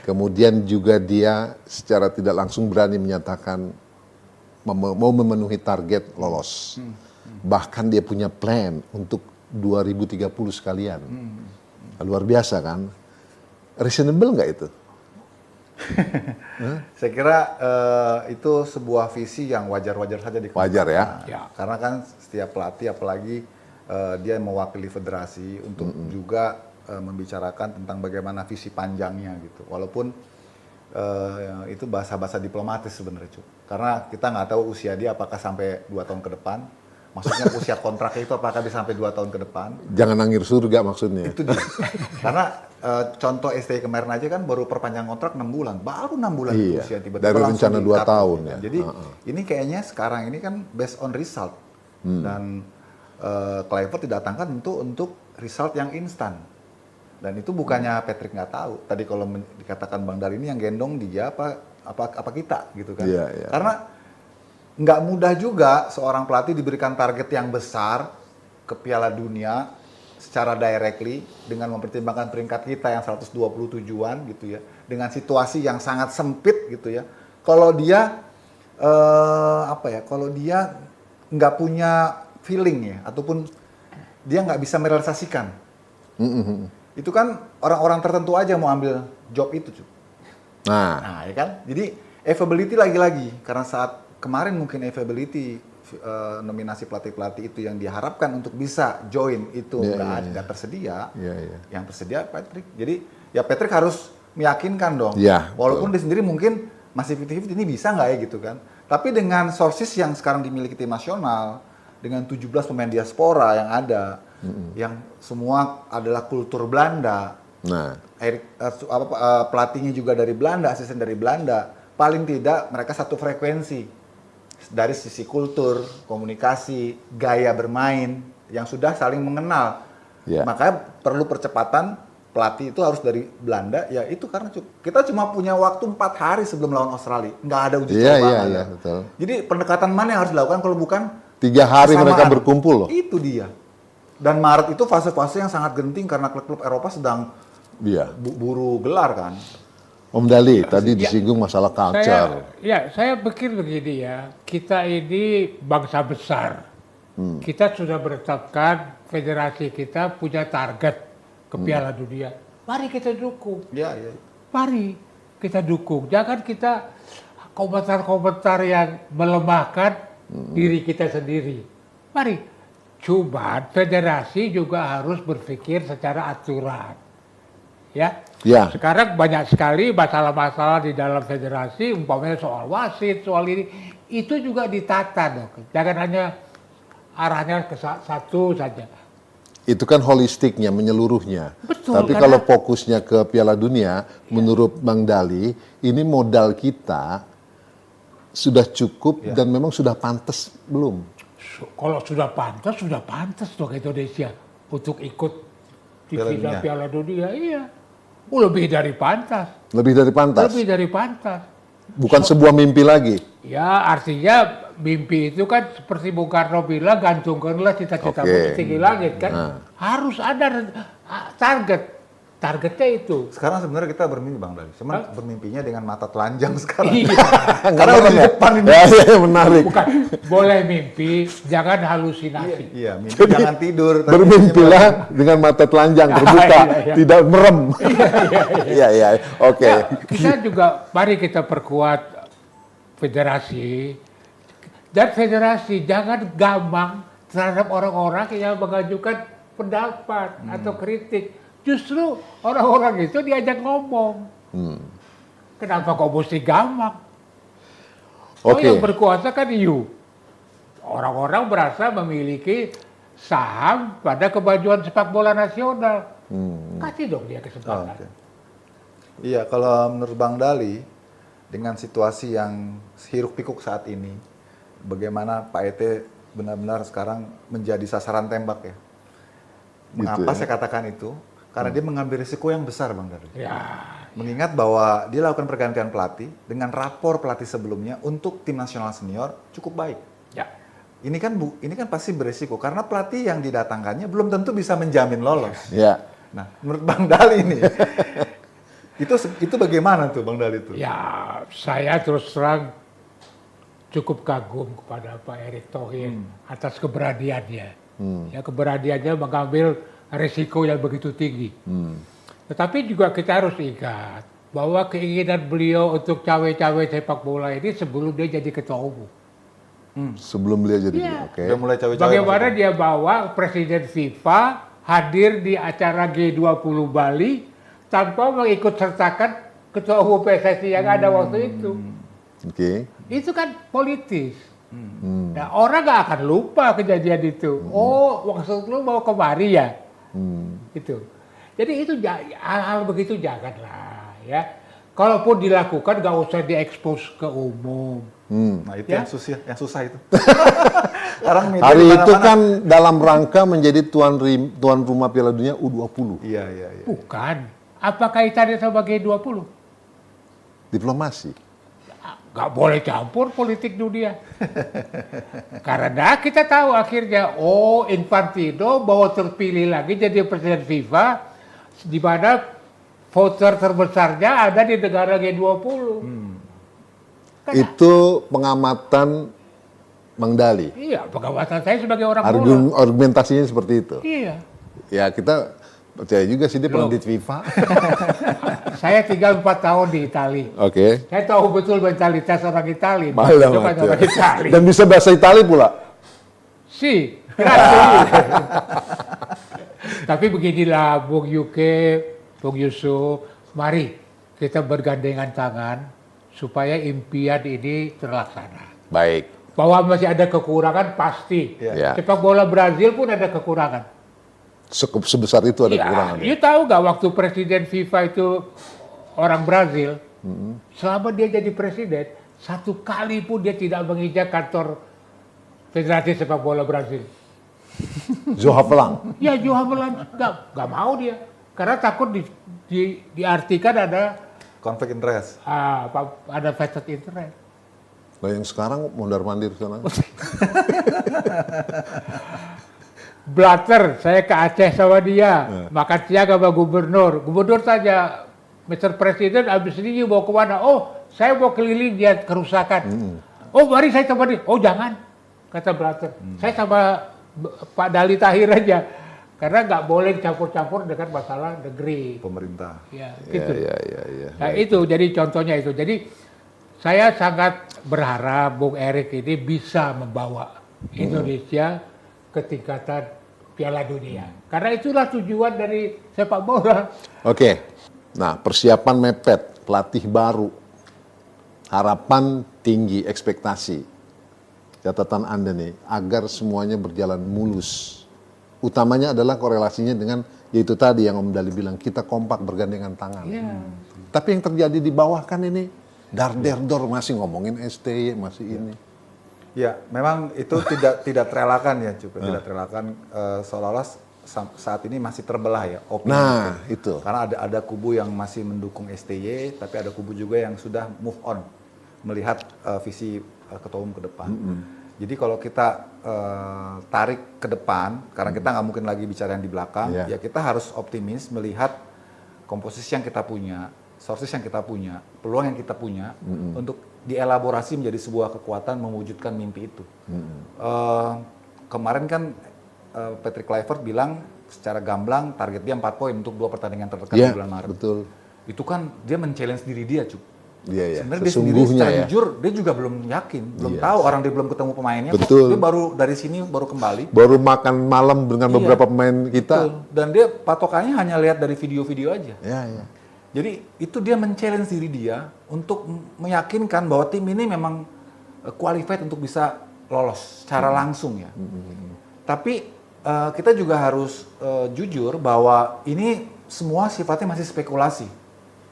Speaker 1: Kemudian juga dia secara tidak langsung berani menyatakan mau memenuhi target lolos. Bahkan dia punya plan untuk 2030 sekalian. Luar biasa kan? Reasonable nggak itu?
Speaker 3: Saya kira itu sebuah visi yang wajar-wajar saja dikemukakan.
Speaker 1: Wajar ya?
Speaker 2: Ya.
Speaker 3: Karena kan setiap pelatih, apalagi dia mewakili federasi untuk juga membicarakan tentang bagaimana visi panjangnya gitu. Walaupun itu bahasa-bahasa diplomatis sebenarnya, Cuk. Karena kita nggak tahu usia dia apakah sampai 2 tahun ke depan. Maksudnya usia kontraknya itu apakah bisa sampai 2 tahun ke depan.
Speaker 1: Jangan nangir surga maksudnya.
Speaker 3: Itu dia. Karena contoh STI kemarin aja kan baru perpanjang kontrak 6 bulan. Baru 6 bulan itu
Speaker 1: Iya.
Speaker 3: usia tiba-tiba
Speaker 1: Dari
Speaker 3: langsung
Speaker 1: rencana 2
Speaker 3: di-cut
Speaker 1: tahun
Speaker 3: gitu.
Speaker 1: ya.
Speaker 3: Jadi ini kayaknya sekarang ini kan based on result. Dan Kluivert didatangkan untuk result yang instan. Dan itu bukannya Patrick nggak tahu. Tadi kalau dikatakan Bang Dali ini yang gendong dia apa kita gitu kan.
Speaker 1: Iya, iya.
Speaker 3: Karena nggak mudah juga seorang pelatih diberikan target yang besar ke Piala Dunia secara directly dengan mempertimbangkan peringkat kita yang 127-an gitu ya, dengan situasi yang sangat sempit gitu ya. Kalau dia kalau dia nggak punya feeling ya, ataupun dia nggak bisa merealisasikan, itu kan orang-orang tertentu aja mau ambil job itu, Cuk.
Speaker 1: Nah,
Speaker 3: Nah, ya kan? Jadi availability lagi-lagi karena saat kemarin mungkin availability nominasi pelatih-pelatih itu yang diharapkan untuk bisa join itu nggak tersedia.
Speaker 1: Iya, iya.
Speaker 3: Yang tersedia Patrick. Jadi ya Patrick harus meyakinkan dong.
Speaker 1: Iya,
Speaker 3: Walaupun dia sendiri mungkin masih 50-50 ini bisa nggak ya gitu kan. Tapi dengan sources yang sekarang dimiliki tim nasional, dengan 17 pemain diaspora yang ada, yang semua adalah kultur Belanda.
Speaker 1: nah,
Speaker 3: Pelatihnya juga dari Belanda, asisten dari Belanda. Paling tidak mereka satu frekuensi dari sisi kultur, komunikasi, gaya bermain yang sudah saling mengenal.
Speaker 1: Ya.
Speaker 3: Makanya perlu percepatan pelatih itu harus dari Belanda. Ya itu karena kita cuma punya waktu 4 hari sebelum lawan Australia, nggak ada uji
Speaker 1: Iya,
Speaker 3: coba.
Speaker 1: iya,
Speaker 3: kan.
Speaker 1: iya, betul.
Speaker 3: Jadi pendekatan mana yang harus dilakukan kalau bukan
Speaker 1: 3 hari
Speaker 3: kesamaan?
Speaker 1: mereka berkumpul loh.
Speaker 3: Itu dia. Dan Maret itu fase-fase yang sangat genting karena klub-klub Eropa sedang
Speaker 1: Iya.
Speaker 3: buru gelar kan.
Speaker 1: Om Dali, tadi disinggung masalah culture.
Speaker 2: Saya pikir begini ya, kita ini bangsa besar. Kita sudah menetapkan federasi kita punya target ke Piala Dunia. Mari kita dukung.
Speaker 3: Ya, ya.
Speaker 2: Mari kita dukung. Jangan kita komentar-komentar yang melemahkan diri kita sendiri. Mari. Cuman federasi juga harus berpikir secara aturan. Ya.
Speaker 1: Ya.
Speaker 2: Sekarang banyak sekali masalah-masalah di dalam federasi, umpamanya soal wasit, soal ini, itu juga ditata dong. Jangan hanya arahnya ke satu saja.
Speaker 1: Itu kan holistiknya, menyeluruhnya.
Speaker 2: Betul,
Speaker 1: Tapi
Speaker 2: karena-
Speaker 1: kalau fokusnya ke Piala Dunia, menurut Bang Dali, ini modal kita sudah cukup dan memang sudah pantas belum?
Speaker 2: Kalau sudah pantas dong Indonesia untuk ikut di
Speaker 3: Piala
Speaker 2: final
Speaker 3: Dunia.
Speaker 2: Piala Dunia. Iya, lebih dari pantas.
Speaker 1: Lebih dari pantas?
Speaker 2: Lebih dari pantas.
Speaker 1: Bukan sebuah mimpi lagi?
Speaker 2: Ya, artinya mimpi itu kan seperti Bung Karno bilang, gantungkanlah cita-citamu
Speaker 1: Oke.
Speaker 2: di tinggi langit kan.
Speaker 1: Nah.
Speaker 2: Harus ada target. targetnya itu.
Speaker 3: Sekarang sebenarnya kita bermimpi Bang Dali, cuman bermimpinya dengan mata telanjang sekarang.
Speaker 2: Iya.
Speaker 3: Karena udah di depan ini.
Speaker 1: Ya, menarik.
Speaker 2: Bukan, boleh mimpi, jangan halusinasi.
Speaker 3: Iya, mimpi jangan tidur. tapi
Speaker 1: Bermimpilah dengan mata telanjang terbuka,
Speaker 2: Iya.
Speaker 1: tidak merem. Iya, iya. Oke.
Speaker 2: Ya, kita juga, mari kita perkuat federasi. Dan federasi jangan gampang terhadap orang-orang yang mengajukan pendapat atau kritik. Justru orang-orang itu diajak ngomong. Kenapa kok mesti gampang? Oh,
Speaker 1: Oke.
Speaker 2: yang berkuasa kan you. Orang-orang berasa memiliki saham pada kemajuan sepak bola nasional. Kasih dong dia kesempatan.
Speaker 3: Oke. Iya, kalau menurut Bang Dali, dengan situasi yang hiruk pikuk saat ini, bagaimana Pak Ete benar-benar sekarang menjadi sasaran tembak ya? Mengapa saya katakan itu? Karena dia mengambil risiko yang besar, Bang Dali.
Speaker 2: Ya,
Speaker 3: Mengingat bahwa dia lakukan pergantian pelatih dengan rapor pelatih sebelumnya untuk tim nasional senior cukup baik.
Speaker 2: ya.
Speaker 3: Ini kan pasti berisiko karena pelatih yang didatangkannya belum tentu bisa menjamin lolos.
Speaker 1: Ya.
Speaker 3: Nah, menurut Bang Dali ini itu bagaimana tuh Bang Dali itu?
Speaker 2: Ya, saya terus terang cukup kagum kepada Pak Erick Thohir atas keberaniannya. Ya, keberaniannya mengambil resiko yang begitu tinggi. Tetapi juga kita harus ingat bahwa keinginan beliau untuk cawe-cawe sepak bola ini sebelum dia jadi ketua umum.
Speaker 1: Sebelum beliau jadi,
Speaker 2: Iya.
Speaker 1: oke.
Speaker 3: Udah mulai cawe-cawe.
Speaker 2: Bagaimana
Speaker 3: maksudnya.
Speaker 2: dia bawa Presiden FIFA hadir di acara G20 Bali tanpa mengikut sertakan ketua umum PSSI yang ada waktu itu.
Speaker 1: Oke.
Speaker 2: Itu kan politis. Nah, orang gak akan lupa kejadian itu. Oh, maksud lu mau kemari ya? Gitu. Jadi itu hal-hal begitu janganlah ya. Kalaupun dilakukan gak usah diekspos ke umum.
Speaker 3: Nah, itu
Speaker 2: Ya.
Speaker 3: yang susah itu. Sekarang media
Speaker 1: Hari
Speaker 3: di
Speaker 1: itu
Speaker 3: mana-mana.
Speaker 1: kan dalam rangka menjadi tuan rumah Piala Dunia U20.
Speaker 3: Iya.
Speaker 2: Bukan. Apa kaitannya sama G20?
Speaker 1: Diplomasi.
Speaker 2: Gak boleh campur politik dunia. Karena kita tahu akhirnya, oh Infantino bahwa terpilih lagi jadi presiden FIFA, di mana voter terbesarnya ada di negara G20. Kan,
Speaker 1: Itu pengamatan Bang Dali.
Speaker 2: iya, pengamatan saya sebagai orang bola.
Speaker 1: Argumentasinya seperti itu.
Speaker 2: Iya.
Speaker 1: Ya kita percaya juga sih dia
Speaker 2: Loh.
Speaker 1: peneliti FIFA.
Speaker 2: Saya tinggal 4 tahun di Itali.
Speaker 1: Oke.
Speaker 2: Saya tahu betul mentalitas orang Itali.
Speaker 1: Malah
Speaker 2: Itu kan orang Itali.
Speaker 1: Dan bisa bahasa Itali pula.
Speaker 2: Si, grazie. Tapi beginilah Bung Yuke, Bung Yusuf, mari kita bergandengan tangan supaya impian ini terlaksana.
Speaker 1: Baik.
Speaker 2: Bahwa masih ada kekurangan pasti.
Speaker 1: Ya.
Speaker 2: Sepak bola Brazil pun ada kekurangan.
Speaker 1: Sebesar itu ada
Speaker 2: Iya,
Speaker 1: kekurangan.
Speaker 2: you tahu nggak waktu presiden FIFA itu orang Brazil, selama dia jadi presiden, satu kali pun dia tidak menginjak kantor Federasi Sepak Bola Brazil.
Speaker 1: Zoha Pelang.
Speaker 2: Ya Johan nggak mau dia, karena takut diartikan ada
Speaker 3: Konflik interest.
Speaker 2: ada vested interest.
Speaker 1: Nah yang sekarang mondar-mandir sana.
Speaker 2: Blatter, saya ke Aceh sama dia, makan siang sama gubernur. Gubernur tanya, Mr. President, abis ini you mau kemana? Oh, saya mau keliling lihat kerusakan. Oh, mari saya temenin. Oh, jangan, kata Blatter. Saya sama Pak Dali Tahir aja, karena nggak boleh campur-campur dengan masalah negeri.
Speaker 3: Pemerintah.
Speaker 2: Ya, gitu.
Speaker 1: Ya.
Speaker 2: Nah, itu jadi contohnya itu. Jadi saya sangat berharap Bung Erick ini bisa membawa Indonesia ke tingkatan Piala Dunia. Karena itulah tujuan dari sepak bola.
Speaker 1: Oke. Nah persiapan mepet, pelatih baru, harapan tinggi, ekspektasi. Catatan Anda nih, agar semuanya berjalan mulus. Utamanya adalah korelasinya dengan, yaitu tadi yang Om Dali bilang, kita kompak bergandengan tangan.
Speaker 2: Ya.
Speaker 1: Tapi yang terjadi di bawah kan ini, dar-der-dor, masih ngomongin STY, masih ini.
Speaker 3: Ya, memang itu tidak terelakkan ya, tidak terelakkan seolah-olah saat ini masih terbelah ya opini.
Speaker 1: Nah, itu.
Speaker 3: Karena ada kubu yang masih mendukung STY, tapi ada kubu juga yang sudah move on melihat visi ketua umum ke depan. Jadi kalau kita tarik ke depan, karena kita nggak mungkin lagi bicara yang di belakang, ya kita harus optimis melihat komposisi yang kita punya, sources yang kita punya, peluang yang kita punya untuk dielaborasi menjadi sebuah kekuatan mewujudkan mimpi itu. Kemarin kan Patrick Kluivert bilang secara gamblang target dia 4 poin untuk 2 pertandingan terdekat di bulan Maret.
Speaker 1: Betul.
Speaker 3: Itu kan dia men-challenge diri dia, Cuk.
Speaker 1: Iya,
Speaker 3: Sebenarnya dia sendiri secara jujur, dia juga belum yakin, belum tahu orang dia belum ketemu pemainnya.
Speaker 1: Betul.
Speaker 3: Dia baru dari sini baru kembali.
Speaker 1: Baru makan malam dengan beberapa pemain kita.
Speaker 3: Betul. Dan dia patokannya hanya lihat dari video-video aja.
Speaker 1: Iya.
Speaker 3: Jadi itu dia men-challenge diri dia untuk meyakinkan bahwa tim ini memang qualified untuk bisa lolos secara langsung ya. Tapi kita juga harus jujur bahwa ini semua sifatnya masih spekulasi.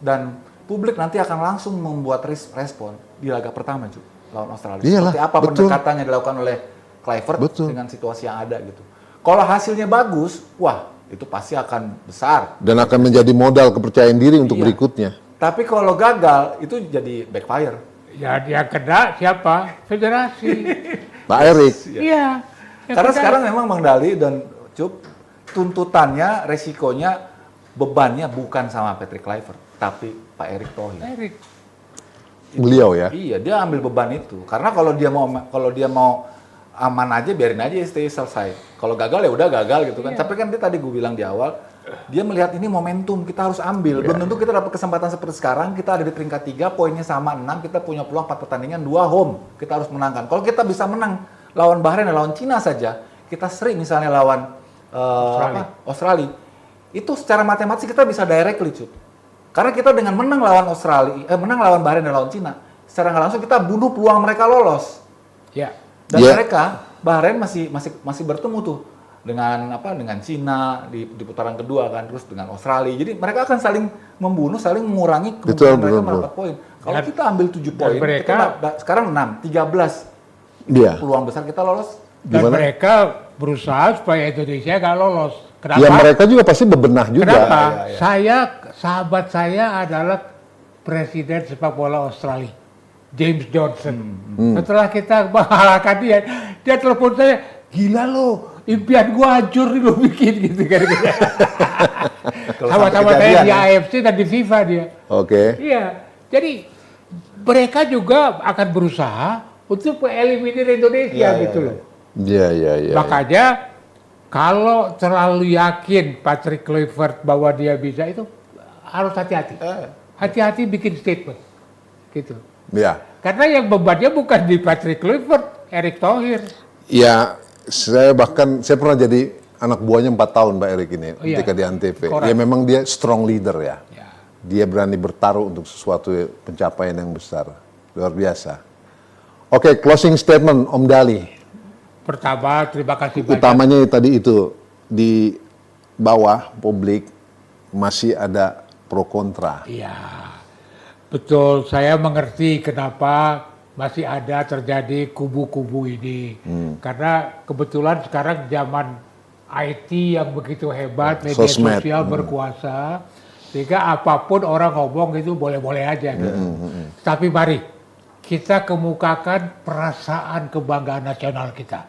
Speaker 3: Dan publik nanti akan langsung membuat respon di laga pertama juga lawan Australia.
Speaker 1: Iyalah,
Speaker 3: Seperti apa pendekatan yang dilakukan oleh Kluivert dengan situasi yang ada gitu. Kalau hasilnya bagus, wah itu pasti akan besar.
Speaker 1: Dan akan menjadi modal kepercayaan diri untuk berikutnya.
Speaker 3: Tapi kalau gagal, itu jadi backfire.
Speaker 2: Ya dia kena siapa? Federasi.
Speaker 1: Pak Erik.
Speaker 2: Iya.
Speaker 3: Karena sekarang memang Bang Dali dan Cup, tuntutannya, resikonya, bebannya bukan sama Patrick Kluivert, tapi Pak Erick Thohir.
Speaker 2: Erik.
Speaker 1: Beliau ya.
Speaker 3: Iya, dia ambil beban itu. Karena kalau dia mau aman aja, biarin aja STI selesai. Kalau gagal ya udah gagal gitu kan. Tapi kan dia tadi gue bilang di awal, dia melihat ini momentum kita harus ambil. Belum tentu kita dapat kesempatan seperti sekarang. Kita ada di peringkat 3, poinnya sama 6. Kita punya peluang 4 pertandingan, 2 home. Kita harus menangkan. Kalau kita bisa menang lawan Bahrain dan lawan Cina saja, kita seri misalnya lawan Australia. Itu secara matematis kita bisa directly, Cut. Karena kita dengan menang lawan menang lawan Bahrain dan lawan Cina, secara nggak langsung kita bunuh peluang mereka lolos.
Speaker 2: Ya.
Speaker 3: Dan mereka Bahrain masih bertemu tuh dengan Cina di putaran kedua kan, terus dengan Australia. Jadi mereka akan saling membunuh, saling mengurangi kemungkinan mereka mendapat poin. Kalau kita ambil 7 poin, kita sekarang 6, 13. Peluang besar kita lolos.
Speaker 2: Dan mereka berusaha supaya Indonesia nggak lolos. Kenapa?
Speaker 1: Ya mereka juga pasti bebenah juga.
Speaker 2: Kenapa? Sahabat saya adalah Presiden sepak bola Australia, James Johnson. Setelah kita mengalahkan dia telepon saya, gila lo, impian gua hancur nih lo bikin gitu kan. Sama-sama saya di AFC dan di FIFA dia.
Speaker 1: Oke.
Speaker 2: Iya, jadi mereka juga akan berusaha untuk mengeliminir Indonesia gitu loh.
Speaker 1: Iya.
Speaker 2: Makanya kalau terlalu yakin Patrick Kluivert bahwa dia bisa itu harus hati-hati. Hati-hati bikin statement. Gitu.
Speaker 1: Ya.
Speaker 2: Karena yang bebannya bukan di Patrick Kluivert, Erick Thohir.
Speaker 1: Ya, saya pernah jadi anak buahnya 4 tahun Pak Erik ini ketika di Antv. Ya memang dia strong leader ya. Dia berani bertaruh untuk sesuatu pencapaian yang besar. Luar biasa. Oke, closing statement Om Dali.
Speaker 2: Pertama, terima kasih banyak.
Speaker 1: Utamanya tadi itu, di bawah publik masih ada pro kontra.
Speaker 2: Iya, betul. Saya mengerti kenapa masih ada terjadi kubu-kubu ini. Karena kebetulan sekarang zaman IT yang begitu hebat, media sosial berkuasa, sehingga apapun orang ngomong itu boleh-boleh aja. Gitu. Tapi mari kita kemukakan perasaan kebanggaan nasional kita.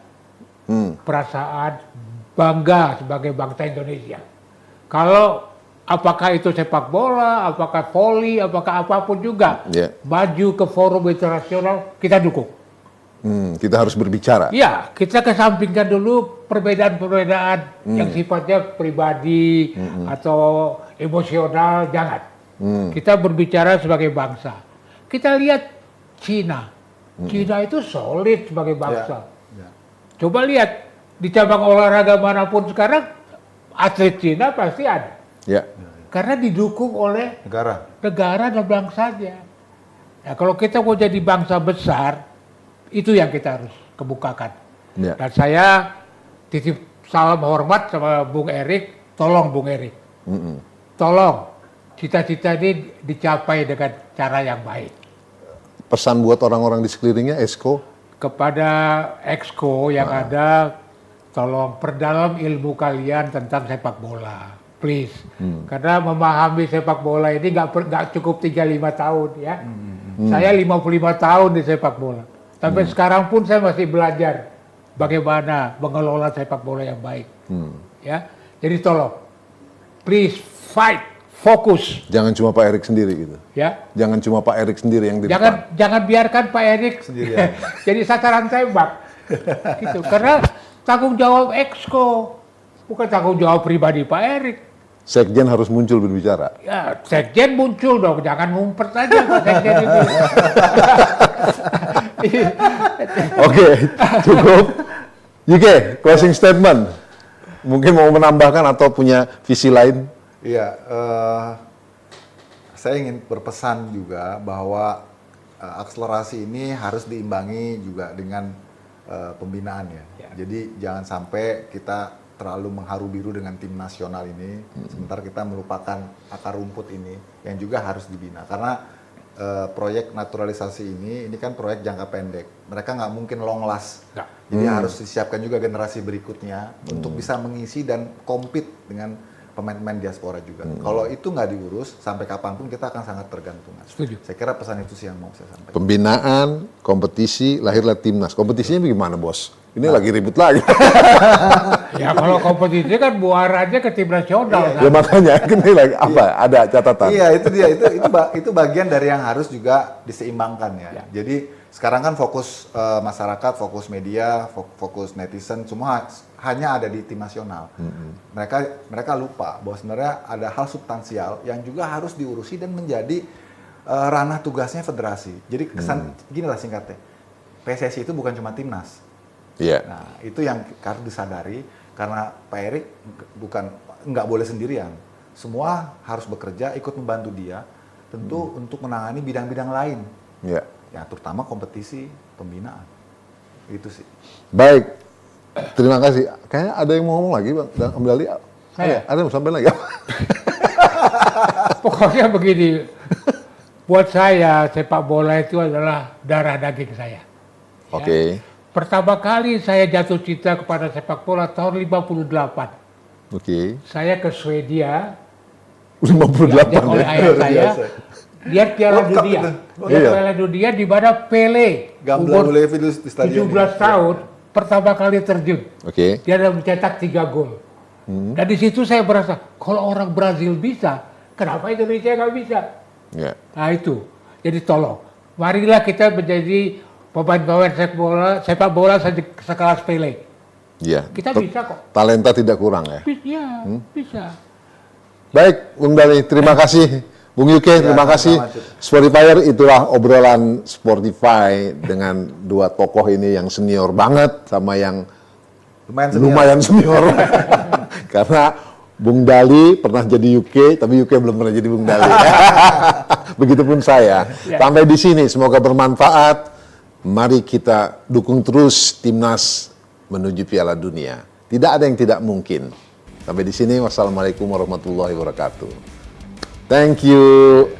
Speaker 2: Perasaan bangga sebagai bangsa Indonesia. Kalau apakah itu sepak bola, apakah voli, apakah apapun juga, maju ke forum internasional, kita dukung.
Speaker 1: Kita harus berbicara.
Speaker 2: Ya, kita kesampingkan dulu perbedaan-perbedaan yang sifatnya pribadi atau emosional, jangan. Kita berbicara sebagai bangsa. Kita lihat Cina. Cina itu solid sebagai bangsa. Coba lihat, di cabang olahraga manapun sekarang, atlet Cina pasti ada. Karena didukung oleh negara dan bangsanya. Ya, kalau kita mau jadi bangsa besar, itu yang kita harus kemukakan. Dan saya titip salam hormat sama Bung Erik, tolong Bung Erik. Tolong, cita-cita ini dicapai dengan cara yang baik.
Speaker 1: Pesan buat orang-orang di sekelilingnya, Exco?
Speaker 2: Kepada Exco yang ada, tolong perdalam ilmu kalian tentang sepak bola, please. Karena memahami sepak bola ini nggak cukup 3-5 tahun ya. Saya 55 tahun di sepak bola. Sampai sekarang pun saya masih belajar bagaimana mengelola sepak bola yang baik. Ya, jadi tolong, please fokus,
Speaker 1: Jangan cuma Pak Erik sendiri gitu.
Speaker 2: ya.
Speaker 1: Jangan cuma Pak Erik sendiri yang di depan.
Speaker 2: Jangan biarkan Pak Erik
Speaker 3: Sendirian.
Speaker 2: jadi sasaran tembak. Gitu. Karena tanggung jawab Exco, bukan tanggung jawab pribadi Pak Erik.
Speaker 1: Sekjen harus muncul berbicara.
Speaker 2: Ya, sekjen muncul dong, jangan ngumpet aja Pak Sekjen itu.
Speaker 1: Oke, cukup. UK, closing statement. Mungkin mau menambahkan atau punya visi lain?
Speaker 3: Iya, saya ingin berpesan juga bahwa akselerasi ini harus diimbangi juga dengan pembinaan ya. Jadi jangan sampai kita terlalu mengharu biru dengan tim nasional ini, sementara kita melupakan akar rumput ini yang juga harus dibina. Karena proyek naturalisasi ini kan proyek jangka pendek. Mereka nggak mungkin long last. Jadi harus disiapkan juga generasi berikutnya untuk bisa mengisi dan compete dengan pemain-pemain diaspora juga. Kalau itu nggak diurus, sampai kapanpun kita akan sangat tergantungan.
Speaker 2: Setuju.
Speaker 3: Saya kira pesan itu sih yang mau saya sampaikan.
Speaker 1: Pembinaan, kompetisi, lahirlah timnas. Kompetisinya bagaimana, Bos? Ini lagi ribut lagi.
Speaker 2: Ya kalau kompetisi kan buarannya ke tim nasional.
Speaker 1: Ya makanya, ini lagi apa? Ada catatan.
Speaker 3: Iya, itu dia. Itu bagian dari yang harus juga diseimbangkan ya. Jadi sekarang kan fokus masyarakat, fokus media, fokus netizen, semua hanya ada di tim nasional. Mereka lupa bahwa sebenarnya ada hal substansial yang juga harus diurusi dan menjadi ranah tugasnya federasi. Jadi kesan gini lah singkatnya, PSSI itu bukan cuma timnas.
Speaker 1: Iya.
Speaker 3: Nah, itu yang harus disadari karena Pak Erik nggak boleh sendirian. Semua harus bekerja, ikut membantu dia, tentu untuk menangani bidang-bidang lain.
Speaker 1: Iya.
Speaker 3: Ya, terutama kompetisi pembinaan. Itu sih.
Speaker 1: Baik. Terima kasih. Kayaknya ada yang mau ngomong lagi, Bang. Dan Om Dali.
Speaker 2: Saya?
Speaker 1: Ada yang mau sampaikan lagi?
Speaker 2: Pokoknya begini, buat saya sepak bola itu adalah darah daging saya.
Speaker 1: Oke.
Speaker 2: Pertama kali saya jatuh cinta kepada sepak bola tahun 58.
Speaker 1: Oke.
Speaker 2: Saya ke Swedia,
Speaker 1: 58
Speaker 2: diajak oleh
Speaker 1: ya.
Speaker 2: ayah
Speaker 3: Luar
Speaker 2: saya,
Speaker 3: biasa.
Speaker 2: lihat Piala
Speaker 3: World Cup
Speaker 2: Dunia.
Speaker 3: itu.
Speaker 2: Lihat
Speaker 1: Iya.
Speaker 2: Piala Dunia di mana Pele,
Speaker 3: Gamblang
Speaker 2: umur
Speaker 3: Gulevi di stadion.
Speaker 2: 17 tahun, pertama kali terjun.
Speaker 1: Oke.
Speaker 2: Dia ada mencetak 3 gol. Dan di situ saya merasa, kalau orang Brazil bisa, kenapa Indonesia nggak bisa?
Speaker 1: Ya.
Speaker 2: Nah itu, jadi tolong, marilah kita menjadi pemain-pemain sepak bola sekelas Pele.
Speaker 1: Iya.
Speaker 2: Kita bisa kok.
Speaker 1: Talenta tidak kurang ya.
Speaker 2: Iya, bisa.
Speaker 1: Baik, Bung Dali, terima kasih. Bung Yuke, terima kasih.
Speaker 3: sama-sama.
Speaker 1: Spotifyer, itulah obrolan Spotify dengan dua tokoh ini yang senior banget sama yang lumayan senior. Karena Bung Dali pernah jadi UK, tapi UK belum pernah jadi Bung Dali. Begitupun saya. Sampai di sini, semoga bermanfaat. Mari kita dukung terus timnas menuju Piala Dunia. Tidak ada yang tidak mungkin. Sampai di sini, wassalamualaikum warahmatullahi wabarakatuh. Thank you.